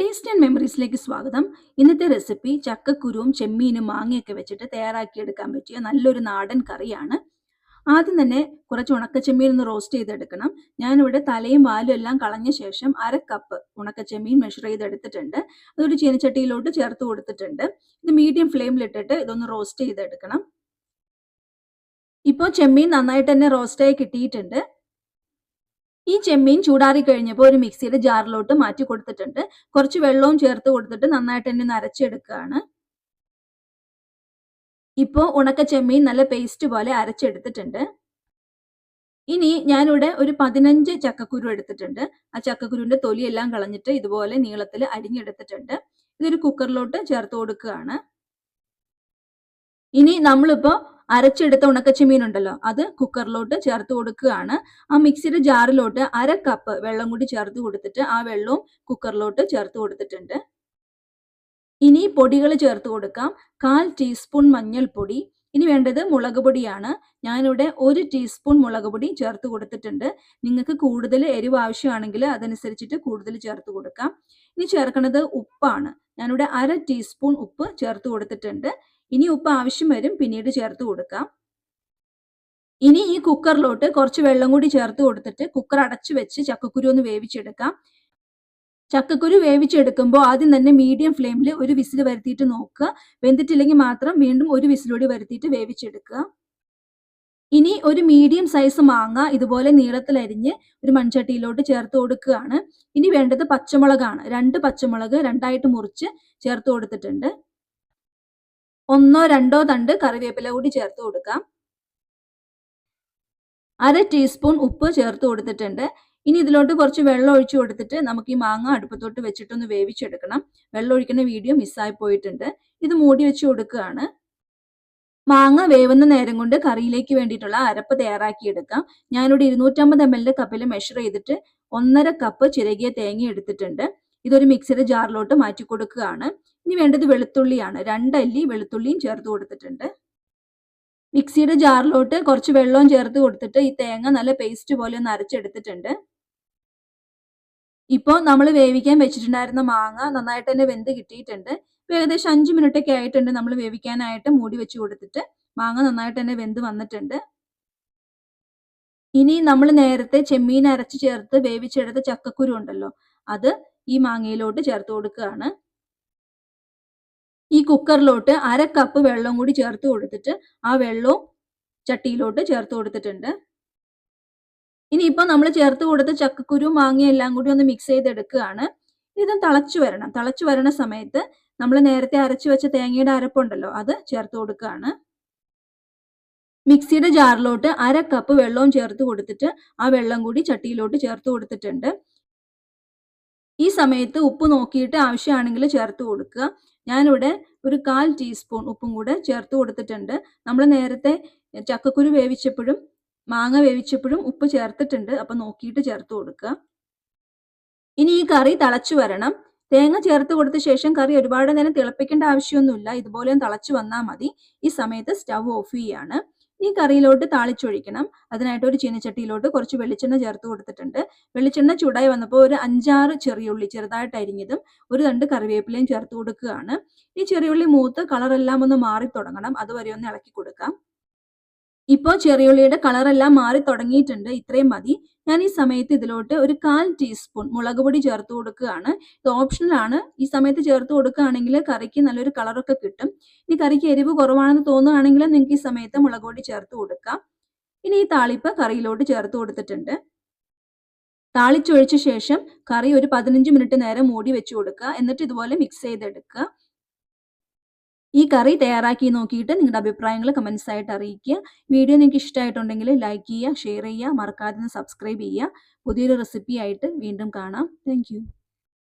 Taste and മെമ്മറീസിലേക്ക് സ്വാഗതം. ഇന്നത്തെ recipe ചക്കക്കുരുവും ചെമ്മീനും മാങ്ങയൊക്കെ വെച്ചിട്ട് തയ്യാറാക്കിയെടുക്കാൻ പറ്റിയ നല്ലൊരു നാടൻ കറിയാണ്. ആദ്യം തന്നെ കുറച്ച് ഉണക്കച്ചെമ്മീൻ ഒന്ന് റോസ്റ്റ് ചെയ്തെടുക്കണം. ഞാനിവിടെ തലയും വാലും എല്ലാം കളഞ്ഞ ശേഷം 1/2 കപ്പ് ഉണക്കച്ചെമ്മീൻ മെഷർ ചെയ്തെടുത്തിട്ടുണ്ട്. അതൊരു ചീനച്ചട്ടിയിലോട്ട് ചേർത്ത് കൊടുത്തിട്ടുണ്ട്. ഇത് മീഡിയം ഫ്ലെയിമിലിട്ടിട്ട് ഇതൊന്ന് റോസ്റ്റ് ചെയ്തെടുക്കണം. ഇപ്പോൾ ചെമ്മീൻ നന്നായിട്ട് തന്നെ റോസ്റ്റായി കിട്ടിയിട്ടുണ്ട്. ഈ ചെമ്മീൻ ചൂടാറി കഴിഞ്ഞപ്പോൾ ഒരു മിക്സിയുടെ ജാറിലോട്ട് മാറ്റി കൊടുത്തിട്ടുണ്ട്. കുറച്ച് വെള്ളവും ചേർത്ത് കൊടുത്തിട്ട് നന്നായിട്ട് തന്നെ ഒന്ന് അരച്ചെടുക്കുകയാണ്. ഇപ്പോൾ ഉണക്ക ചെമ്മീൻ നല്ല പേസ്റ്റ് പോലെ അരച്ചെടുത്തിട്ടുണ്ട്. ഇനി ഞാനിവിടെ ഒരു 15 ചക്കക്കുരു എടുത്തിട്ടുണ്ട്. ആ ചക്കക്കുരുവിന്റെ തൊലിയെല്ലാം കളഞ്ഞിട്ട് ഇതുപോലെ നീളത്തിൽ അരിഞ്ഞെടുത്തിട്ടുണ്ട്. ഇതൊരു കുക്കറിലോട്ട് ചേർത്ത് കൊടുക്കുകയാണ്. ഇനി നമ്മളിപ്പോൾ അരച്ചെടുത്ത ഉണക്കച്ചെമ്മീൻ ഉണ്ടല്ലോ, അത് കുക്കറിലോട്ട് ചേർത്ത് കൊടുക്കുകയാണ്. ആ മിക്സിയുടെ ജാറിലോട്ട് 1/2 കപ്പ് വെള്ളം കൂടി ചേർത്ത് കൊടുത്തിട്ട് ആ വെള്ളവും കുക്കറിലോട്ട് ചേർത്ത് കൊടുത്തിട്ടുണ്ട്. ഇനി പൊടികൾ ചേർത്ത് കൊടുക്കാം. 1/4 ടീസ്പൂൺ മഞ്ഞൾപ്പൊടി. ഇനി വേണ്ടത് മുളക് പൊടിയാണ്. ഞാനിവിടെ 1 ടീസ്പൂൺ മുളക് പൊടി ചേർത്ത് കൊടുത്തിട്ടുണ്ട്. നിങ്ങൾക്ക് കൂടുതൽ എരിവ് ആവശ്യമാണെങ്കിൽ അതനുസരിച്ചിട്ട് കൂടുതൽ ചേർത്ത് കൊടുക്കാം. ഇനി ചേർക്കുന്നത് ഉപ്പാണ്. ഞാനിവിടെ 1/2 ടീസ്പൂൺ ഉപ്പ് ചേർത്ത് കൊടുത്തിട്ടുണ്ട്. ഇനി ഉപ്പ് ആവശ്യം വരും, പിന്നീട് ചേർത്ത് കൊടുക്കാം. ഇനി ഈ കുക്കറിലോട്ട് കുറച്ച് വെള്ളം കൂടി ചേർത്ത് കൊടുത്തിട്ട് കുക്കർ അടച്ചു വെച്ച് ചക്കക്കുരു ഒന്ന് വേവിച്ചെടുക്കാം. ചക്കക്കുരു വേവിച്ചെടുക്കുമ്പോൾ ആദ്യം തന്നെ മീഡിയം ഫ്ലെയിമിൽ ഒരു വിസിൽ വരുത്തിയിട്ട് നോക്കുക. വെന്തിട്ടില്ലെങ്കിൽ മാത്രം വീണ്ടും ഒരു വിസിലൂടി വരുത്തിയിട്ട് വേവിച്ചെടുക്കുക. ഇനി ഒരു മീഡിയം സൈസ് മാങ്ങ ഇതുപോലെ നീളത്തിലരിഞ്ഞ് ഒരു മൺചട്ടിയിലോട്ട് ചേർത്ത് കൊടുക്കുകയാണ്. ഇനി വേണ്ടത് പച്ചമുളകാണ്. 2 പച്ചമുളക് രണ്ടായിട്ട് മുറിച്ച് ചേർത്ത് കൊടുത്തിട്ടുണ്ട്. 1-2 തണ്ട് കറിവേപ്പില കൂടി ചേർത്ത് കൊടുക്കാം. 1/2 ടീസ്പൂൺ ഉപ്പ് ചേർത്ത് കൊടുത്തിട്ടുണ്ട്. ഇനി ഇതിലോട്ട് കുറച്ച് വെള്ളം ഒഴിച്ചു കൊടുത്തിട്ട് നമുക്ക് ഈ മാങ്ങ അടുപ്പത്തോട്ട് വെച്ചിട്ടൊന്ന് വേവിച്ചെടുക്കണം. വെള്ളം ഒഴിക്കുന്ന വീഡിയോ മിസ്സായി പോയിട്ടുണ്ട്. ഇത് മൂടി വെച്ച് കൊടുക്കുകയാണ്. മാങ്ങ വേവുന്ന നേരം കൊണ്ട് കറിയിലേക്ക് വേണ്ടിയിട്ടുള്ള അരപ്പ് തയ്യാറാക്കിയെടുക്കാം. ഞാനിവിടെ 250 ml കപ്പിൽ മെഷർ ചെയ്തിട്ട് 1/2 കപ്പ് ചിരകിയ തേങ്ങ എടുത്തിട്ടുണ്ട്. ഇതൊരു മിക്സിയുടെ ജാറിലോട്ട് മാറ്റി കൊടുക്കുകയാണ്. ഇനി വേണ്ടത് വെളുത്തുള്ളിയാണ്. 2 അല്ലി വെളുത്തുള്ളിയും ചേർത്ത് കൊടുത്തിട്ടുണ്ട്. മിക്സിയുടെ ജാറിലോട്ട് കുറച്ച് വെള്ളവും ചേർത്ത് കൊടുത്തിട്ട് ഈ തേങ്ങ നല്ല പേസ്റ്റ് പോലെ ഒന്ന് അരച്ചെടുത്തിട്ടുണ്ട്. ഇപ്പോൾ നമ്മൾ വേവിക്കാൻ വെച്ചിട്ടുണ്ടായിരുന്ന മാങ്ങ നന്നായിട്ട് തന്നെ വെന്ത് കിട്ടിയിട്ടുണ്ട്. ഏകദേശം 5 മിനിറ്റ് ഒക്കെ ആയിട്ടുണ്ട് നമ്മൾ വേവിക്കാനായിട്ട് മൂടി വെച്ച് കൊടുത്തിട്ട്. മാങ്ങ നന്നായിട്ട് തന്നെ വെന്ത് വന്നിട്ടുണ്ട്. ഇനി നമ്മൾ നേരത്തെ ചെമ്മീൻ അരച്ച് ചേർത്ത് വേവിച്ചെടുത്ത ചക്കക്കുരു ഉണ്ടല്ലോ, അത് ഈ മാങ്ങയിലോട്ട് ചേർത്ത് കൊടുക്കുകയാണ്. ഈ കുക്കറിലോട്ട് 1/2 കപ്പ് വെള്ളം കൂടി ചേർത്ത് കൊടുത്തിട്ട് ആ വെള്ളവും ചട്ടിയിലോട്ട് ചേർത്ത് കൊടുത്തിട്ടുണ്ട്. ഇനിയിപ്പോൾ നമ്മൾ ചേർത്ത് കൊടുത്ത ചക്കക്കുരു മാങ്ങയും എല്ലാം കൂടി ഒന്ന് മിക്സ് ചെയ്തെടുക്കുകയാണ്. ഇത് തിളച്ചു വരണം. തിളച്ചു വരണ സമയത്ത് നമ്മൾ നേരത്തെ അരച്ചു വെച്ച തേങ്ങയുടെ അരപ്പുണ്ടല്ലോ, അത് ചേർത്ത് കൊടുക്കുകയാണ്. മിക്സിയുടെ ജാറിലോട്ട് 1/2 കപ്പ് വെള്ളവും ചേർത്ത് കൊടുത്തിട്ട് ആ വെള്ളം കൂടി ചട്ടിയിലോട്ട് ചേർത്ത് കൊടുത്തിട്ടുണ്ട്. ഈ സമയത്ത് ഉപ്പ് നോക്കിയിട്ട് ആവശ്യമാണെങ്കിൽ ചേർത്ത് കൊടുക്കുക. ഞാനിവിടെ ഒരു 1/4 ടീസ്പൂൺ ഉപ്പും കൂടെ ചേർത്ത് കൊടുത്തിട്ടുണ്ട്. നമ്മൾ നേരത്തെ ചക്കക്കുരു വേവിച്ചപ്പോഴും മാങ്ങ വേവിച്ചപ്പോഴും ഉപ്പ് ചേർത്തിട്ടുണ്ട്. അപ്പം നോക്കിയിട്ട് ചേർത്ത് കൊടുക്കുക. ഇനി ഈ കറി തിളച്ചു വരണം. തേങ്ങ ചേർത്ത് കൊടുത്ത ശേഷം കറി ഒരുപാട് നേരം തിളപ്പിക്കേണ്ട ആവശ്യമൊന്നുമില്ല. ഇതുപോലെ തിളച്ചു വന്നാൽ മതി. ഈ സമയത്ത് സ്റ്റവ് ഓഫ് ചെയ്യാണ്. ഈ കറിയിലോട്ട് താളിച്ചൊഴിക്കണം. അതിനായിട്ട് ഒരു ചീനച്ചട്ടിയിലോട്ട് കുറച്ച് വെളിച്ചെണ്ണ ചേർത്ത് കൊടുത്തിട്ടുണ്ട്. വെളിച്ചെണ്ണ ചൂടായി വന്നപ്പോൾ ഒരു 5-6 ചെറിയുള്ളി ചെറുതായിട്ട് അരിഞ്ഞതും 1 തണ്ട് കറിവേപ്പിലയും ചേർത്ത് കൊടുക്കുകയാണ്. ഈ ചെറിയുള്ളി മൂത്ത് കളറെല്ലാം ഒന്ന് മാറി തുടങ്ങണം. അതുവരെ ഒന്ന് ഇളക്കി കൊടുക്കാം. ഇപ്പോൾ ചെറിയുള്ളിയുടെ കളറെല്ലാം മാറി തുടങ്ങിയിട്ടുണ്ട്. ഇത്രയും മതി. ഞാൻ ഈ സമയത്ത് ഇതിലോട്ട് ഒരു 1/4 ടീസ്പൂൺ മുളക് പൊടി ചേർത്ത് കൊടുക്കുകയാണ്. ഇത് ഓപ്ഷണൽ ആണ്. ഈ സമയത്ത് ചേർത്ത് കൊടുക്കുകയാണെങ്കിൽ കറിക്ക് നല്ലൊരു കളറൊക്കെ കിട്ടും. ഇനി കറിക്ക് എരിവ് കുറവാണെന്ന് തോന്നുകയാണെങ്കിൽ നിങ്ങൾക്ക് ഈ സമയത്ത് മുളക് പൊടി ചേർത്ത് കൊടുക്കാം. ഇനി ഈ താളിപ്പ് കറിയിലോട്ട് ചേർത്ത് കൊടുത്തിട്ടുണ്ട്. താളിച്ചൊഴിച്ച ശേഷം കറി ഒരു 15 മിനിറ്റ് നേരം മൂടി വെച്ച് കൊടുക്കുക. എന്നിട്ട് ഇതുപോലെ മിക്സ് ചെയ്തെടുക്കുക. ഈ കറി തയ്യാറാക്കി നോക്കിയിട്ട് നിങ്ങളുടെ അഭിപ്രായങ്ങൾ കമൻസ് ആയിട്ട് അറിയിക്കുക. വീഡിയോ നിങ്ങൾക്ക് ഇഷ്ടമായിട്ടുണ്ടെങ്കിൽ ലൈക്ക് ചെയ്യുക, ഷെയർ ചെയ്യുക, മറക്കാതെ സബ്സ്ക്രൈബ് ചെയ്യുക. പുതിയൊരു റെസിപ്പി ആയിട്ട് വീണ്ടും കാണാം. താങ്ക്